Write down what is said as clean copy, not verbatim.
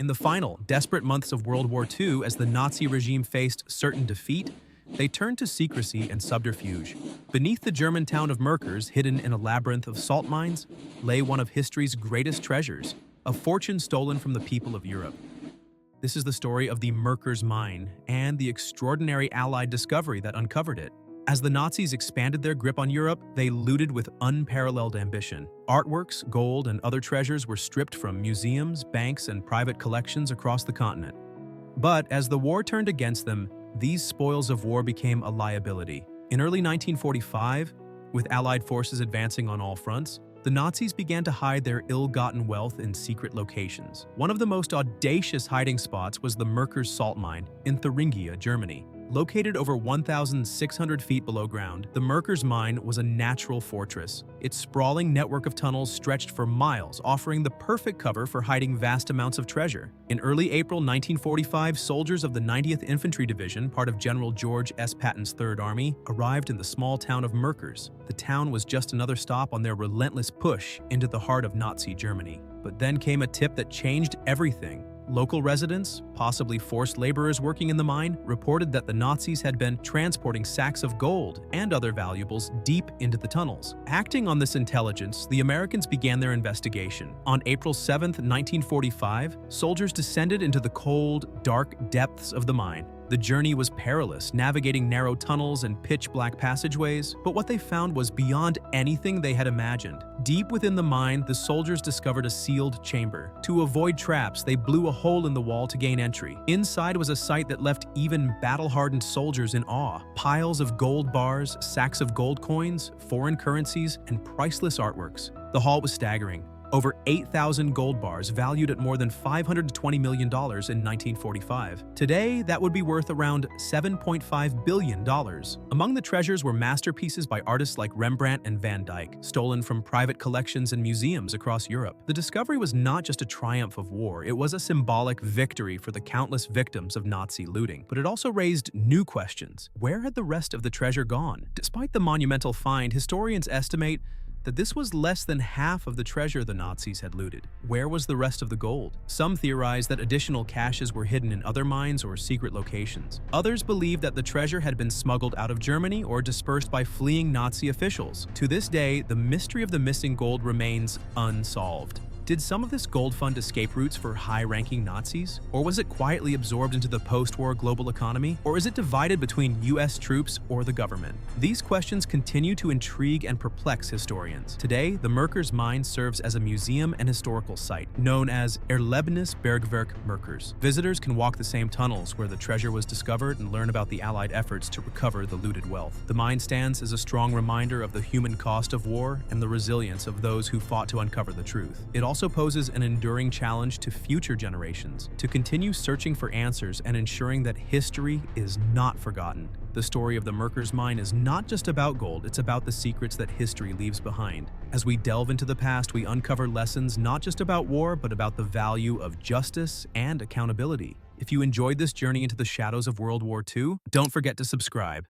In the final, desperate months of World War II, as the Nazi regime faced certain defeat, they turned to secrecy and subterfuge. Beneath the German town of Merkers, hidden in a labyrinth of salt mines, lay one of history's greatest treasures, a fortune stolen from the people of Europe. This is the story of the Merkers Mine and the extraordinary Allied discovery that uncovered it. As the Nazis expanded their grip on Europe, they looted with unparalleled ambition. Artworks, gold, and other treasures were stripped from museums, banks, and private collections across the continent. But as the war turned against them, these spoils of war became a liability. In early 1945, with Allied forces advancing on all fronts, the Nazis began to hide their ill-gotten wealth in secret locations. One of the most audacious hiding spots was the Merkers salt mine in Thuringia, Germany. Located over 1,600 feet below ground, the Merkers Mine was a natural fortress. Its sprawling network of tunnels stretched for miles, offering the perfect cover for hiding vast amounts of treasure. In early April 1945, soldiers of the 90th Infantry Division, part of General George S. Patton's Third Army, arrived in the small town of Merkers. The town was just another stop on their relentless push into the heart of Nazi Germany. But then came a tip that changed everything. Local residents, possibly forced laborers working in the mine, reported that the Nazis had been transporting sacks of gold and other valuables deep into the tunnels. Acting on this intelligence, the Americans began their investigation. On April 7, 1945, soldiers descended into the cold, dark depths of the mine. The journey was perilous, navigating narrow tunnels and pitch-black passageways, but what they found was beyond anything they had imagined. Deep within the mine, the soldiers discovered a sealed chamber. To avoid traps, they blew a hole in the wall to gain entry. Inside was a sight that left even battle-hardened soldiers in awe. Piles of gold bars, sacks of gold coins, foreign currencies, and priceless artworks. The haul was staggering. Over 8,000 gold bars valued at more than $520 million in 1945. Today, that would be worth around $7.5 billion. Among the treasures were masterpieces by artists like Rembrandt and Van Dyck, stolen from private collections and museums across Europe. The discovery was not just a triumph of war, it was a symbolic victory for the countless victims of Nazi looting. But it also raised new questions. Where had the rest of the treasure gone? Despite the monumental find, historians estimate that this was less than half of the treasure the Nazis had looted. Where was the rest of the gold? Some theorize that additional caches were hidden in other mines or secret locations. Others believe that the treasure had been smuggled out of Germany or dispersed by fleeing Nazi officials. To this day, the mystery of the missing gold remains unsolved. Did some of this gold fund escape routes for high-ranking Nazis? Or was it quietly absorbed into the post-war global economy? Or is it divided between US troops or the government? These questions continue to intrigue and perplex historians. Today, the Merkers Mine serves as a museum and historical site, known as Erlebnisbergwerk Merkers. Visitors can walk the same tunnels where the treasure was discovered and learn about the Allied efforts to recover the looted wealth. The mine stands as a strong reminder of the human cost of war and the resilience of those who fought to uncover the truth. It also poses an enduring challenge to future generations to continue searching for answers and ensuring that history is not forgotten. The story of the Merkers Mine is not just about gold, it's about the secrets that history leaves behind. As we delve into the past, we uncover lessons not just about war, but about the value of justice and accountability. If you enjoyed this journey into the shadows of World War II, don't forget to subscribe.